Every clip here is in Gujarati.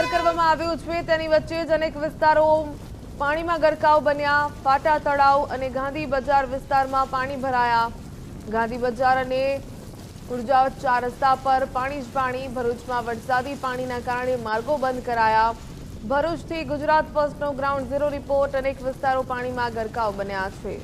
જાહેર કરવામાં આવ્યું છે, તેની વચ્ચે જ અનેક વિસ્તારો પાણીમાં ગરકાવ બન્યા। ફાટા તળાવ અને ગાંધી બજાર વિસ્તારમાં પાણી ભરાયા। ગાંધી બજાર અને ઉર્જા 4 રસ્તા પર પાણી જ પાણી। ભરૂચમાં વરસાદી પાણીના કારણે માર્ગો બંધ કરાયા। ભરૂચથી ગુજરાત ફર્સ્ટનો ગ્રાઉન્ડ ઝીરો રિપોર્ટ। અનેક વિસ્તારો પાણીમાં ગરકાવ બન્યા છે।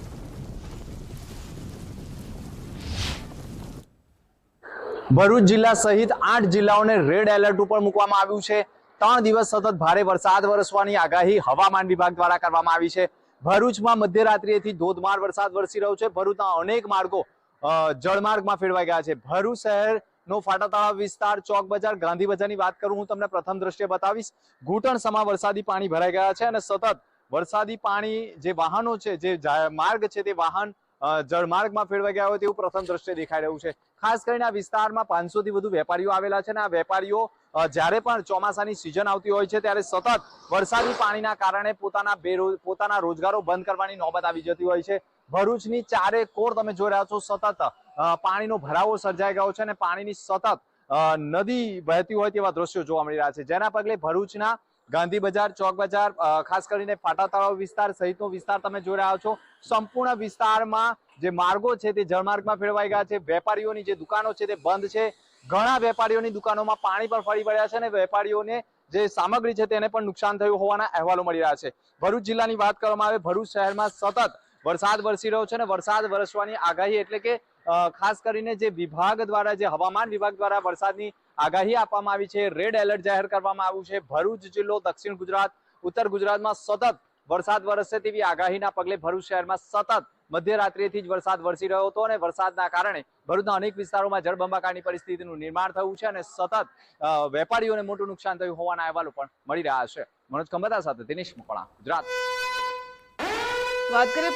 ભરૂચ જિલ્લા સહિત 8 જિલ્લાઓને રેડ એલર્ટ ઉપર મૂકવામાં આવ્યું છે। 3 દિવસ સતત ભારે વરસાદ વરસવાની આગાહી હવામાન વિભાગ દ્વારા કરવામાં આવી છે। ભરૂચમાં મધ્યરાત્રિએથી ધોધમાર વરસાદ વરસી રહ્યો છે। ભરૂચના અનેક માર્ગો જળમાર્ગમાં ફેરવાઈ ગયા છે। ભરૂચ શહેરનો ફાટા તળાવ વિસ્તાર, ચોક બજાર, ગાંધી બજારની વાત કરું હું તમને પ્રથમ દ્રશ્ય બતાવીશ। ઘૂંટણસમા વરસાદી પાણી ભરાઈ ગયા છે અને સતત વરસાદી પાણી જે વાહનો છે, જે માર્ગ છે, તે વાહન જળમાર્ગમાં ફેરવાઈ ગયા હોય તેવું પ્રથમ દ્રશ્ય દેખાઈ રહ્યું છે। ખાસ કરીને આ વિસ્તારમાં 500 થી વધુ વેપારીઓ આવેલા છે અને આ વેપારીઓ જ્યારે પણ ચોમાસાની સિઝન આવતી હોય છે ત્યારે સતત વરસાદી પાણીના કારણે પોતાના રોજગારો બંધ કરવાની નોબત આવી જતી હોય છે। ભરૂચની ચારે કોર તમે જોઈ રહ્યા છો, સતત પાણીનો ભરાવો સર્જાઈ ગયો છે અને પાણીની સતત નદી વહેતી હોય તેવા દ્રશ્યો જોવા મળી રહ્યા છે। જેના પગલે ભરૂચના ગાંધી બજાર, ચોક બજાર, ખાસ કરીને ફાટા તળાવ વિસ્તાર સહિતનો વિસ્તાર તમે જોઈ રહ્યા છો, સંપૂર્ણ વિસ્તારમાં જે માર્ગો છે તે જળમાર્ગમાં ફેરવાઈ ગયા છે। વેપારીઓની જે દુકાનો છે તે બંધ છે। ઘણા વેપારીઓની દુકાનોમાં પાણી પણ ફરી વળ્યા છે અને વેપારીઓને જે સામગ્રી છે તેને પણ નુકસાન થયું હોવાના અહેવાલો મળી રહ્યા છે। ભરૂચ જિલ્લાની વાત કરવામાં આવે, ભરૂચ શહેરમાં સતત વરસાદ વરસી રહ્યો છે અને વરસાદ વરસવાની આગાહી એટલે કે ખાસ કરીને જે વિભાગ દ્વારા, જે હવામાન વિભાગ દ્વારા વરસાદની આગાહી આપવામાં આવી છે, રેડ એલર્ટ જાહેર કરવામાં આવ્યું છે। ભરૂચ જિલ્લો, દક્ષિણ ગુજરાત, ઉત્તર ગુજરાતમાં સતત વરસાદ વરસશે તેવી આગાહીના પગલે ભરૂચ શહેરમાં સતત મધ્યરાત્રિથી જ વરસાદ વરસી રહ્યો હતો અને વરસાદના કારણે ભરૂચના અનેક વિસ્તારોમાં જળબંબાકારની પરિસ્થિતિનું નિર્માણ થયું છે અને સતત વેપારીઓને મોટું નુકસાન થયું હોવાના અહેવાલો પણ મળી રહ્યા છે। મનોજ ખંભાતા સાથે દિનેશ મકવાણા, ગુજરાત। વાત કરીએ